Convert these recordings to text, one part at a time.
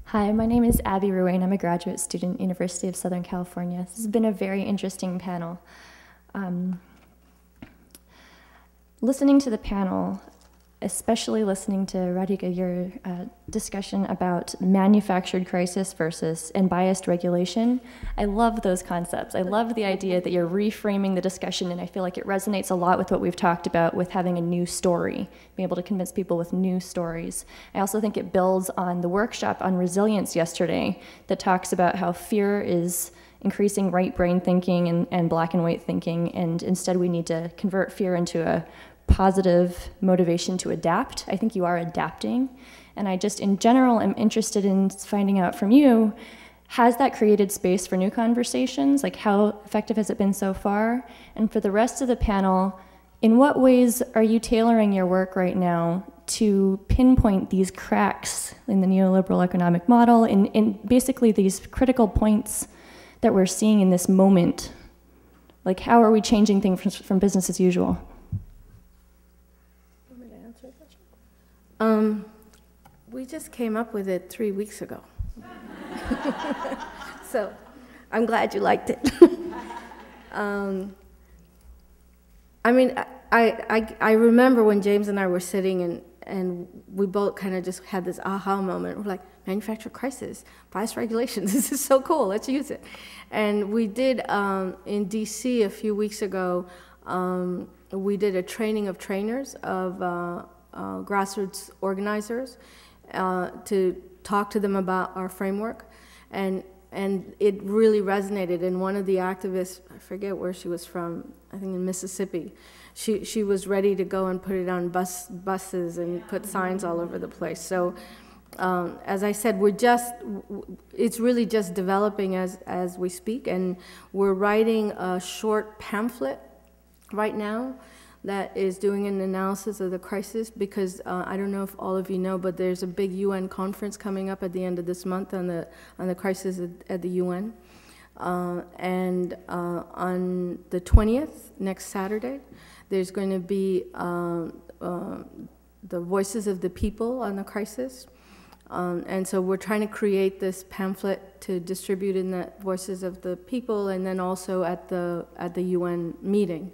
Hi, my name is Abby Ruane. I'm a graduate student, University of Southern California. This has been a very interesting panel. Listening to the panel, especially listening to Radhika, your discussion about manufactured crisis and biased regulation, I love those concepts. I love the idea that you're reframing the discussion, and I feel like it resonates a lot with what we've talked about with having a new story, being able to convince people with new stories. I also think it builds on the workshop on resilience yesterday that talks about how fear is increasing right brain thinking and black and white thinking, and instead we need to convert fear into a positive motivation to adapt. I think you are adapting. And I just, in general, am interested in finding out from you, has that created space for new conversations? Like, how effective has it been so far? And for the rest of the panel, in what ways are you tailoring your work right now to pinpoint these cracks in the neoliberal economic model, in basically these critical points that we're seeing in this moment? Like, how are we changing things from business as usual? We just came up with it 3 weeks ago. So I'm glad you liked it. I mean, I remember when James and I were sitting and we both kind of just had this aha moment. We're like, manufacturing crisis, bias regulations, this is so cool, let's use it. And we did, in DC a few weeks ago, we did a training of trainers of grassroots organizers to talk to them about our framework, and it really resonated. And one of the activists, I forget where she was from, I think in Mississippi, she was ready to go and put it on buses and put signs all over the place. So as I said, it's really just developing as we speak, and we're writing a short pamphlet right now that is doing an analysis of the crisis, because I don't know if all of you know, but there's a big UN conference coming up at the end of this month on the crisis at the UN. And on the 20th, next Saturday, there's going to be the Voices of the People on the crisis. And so we're trying to create this pamphlet to distribute in the Voices of the People, and then also at the UN meeting.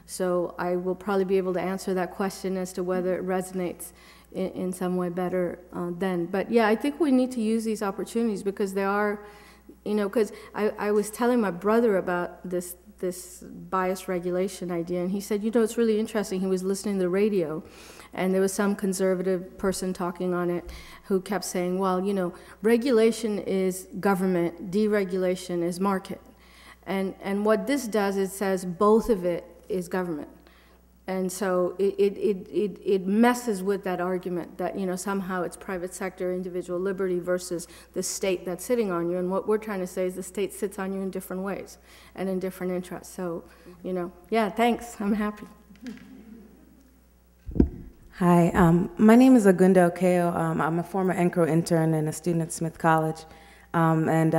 So I will probably be able to answer that question as to whether it resonates in some way better then. But yeah, I think we need to use these opportunities, because there are, because I was telling my brother about this bias regulation idea, and he said, it's really interesting. He was listening to the radio, and there was some conservative person talking on it who kept saying, well, regulation is government, deregulation is market. And what this does, it says both of it is government. And so it messes with that argument that, somehow it's private sector, individual liberty versus the state that's sitting on you. And what we're trying to say is the state sits on you in different ways and in different interests. So, yeah, thanks. I'm happy. Hi, my name is Agunda Okeo. I'm a former ENCRO intern and a student at Smith College. I'm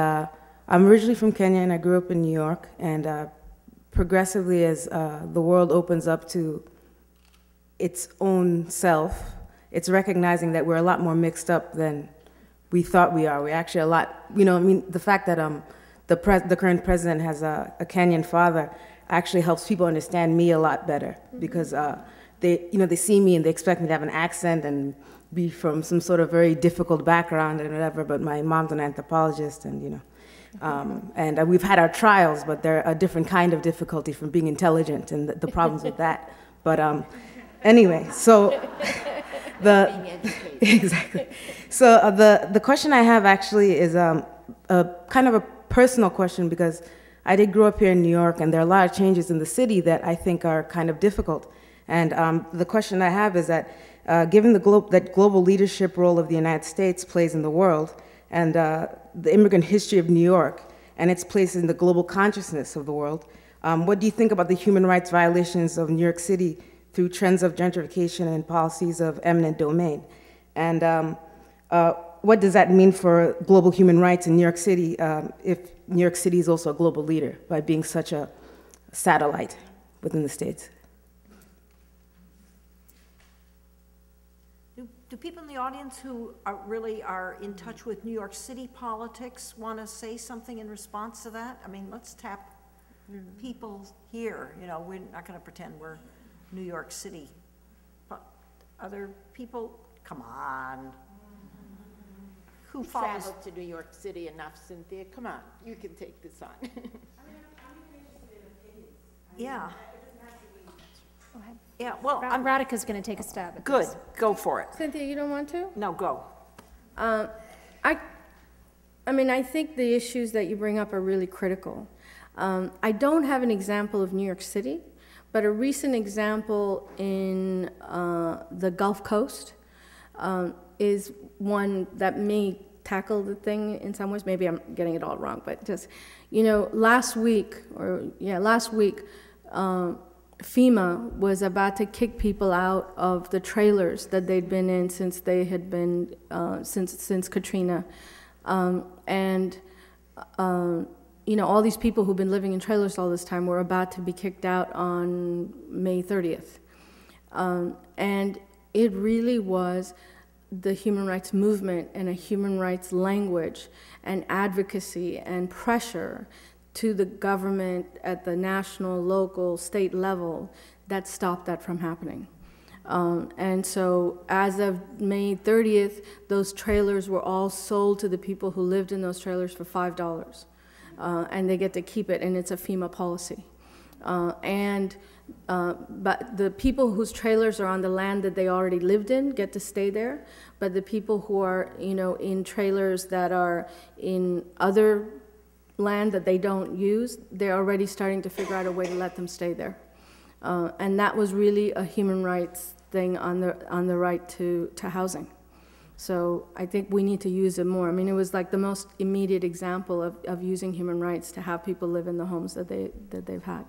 originally from Kenya, and I grew up in New York. And progressively, as the world opens up to its own self, it's recognizing that we're a lot more mixed up than we thought we are. We're actually a lot, the fact that the current president has a Kenyan father actually helps people understand me a lot better, because they see me and they expect me to have an accent and be from some sort of very difficult background and whatever, but my mom's an anthropologist, and and we've had our trials, but they're a different kind of difficulty from being intelligent and the problems with that. But anyway, so exactly. So the question I have actually is a kind of a personal question, because I did grow up here in New York, and there are a lot of changes in the city that I think are kind of difficult. And the question I have is that given that global leadership role of the United States plays in the world, and the immigrant history of New York and its place in the global consciousness of the world, what do you think about the human rights violations of New York City through trends of gentrification and policies of eminent domain? And what does that mean for global human rights in New York City if New York City is also a global leader by being such a satellite within the States? Do people in the audience who really are in touch with New York City politics want to say something in response to that? I mean, let's tap people here. You know, we're not going to pretend we're New York City. But other people, come on. Who follows? Traveled to New York City enough, Cynthia. Come on, you can take this on. Yeah. Go ahead. Yeah, well, Radhika's going to take a stab at good. this. Go for it. Cynthia, you don't want to? No, go. I mean, I think the issues that you bring up are really critical. I don't have an example of New York City, but a recent example in the Gulf Coast is one that may tackle the thing in some ways. Maybe I'm getting it all wrong, but just, you know, last week, FEMA was about to kick people out of the trailers that they'd been in since they had been, since Katrina. You know, all these people who've been living in trailers all this time were about to be kicked out on May 30th. And it really was the human rights movement and a human rights language and advocacy and pressure to the government at the national, local, state level that stopped that from happening. And so as of May 30th, those trailers were all sold to the people who lived in those trailers for $5. And they get to keep it, and it's a FEMA policy. But the people whose trailers are on the land that they already lived in get to stay there, but the people who are, you know, in trailers that are in other land that they don't use, they're already starting to figure out a way to let them stay there. And that was really a human rights thing on the right to housing. So I think we need to use it more. I mean, it was like the most immediate example of using human rights to have people live in the homes that they've had.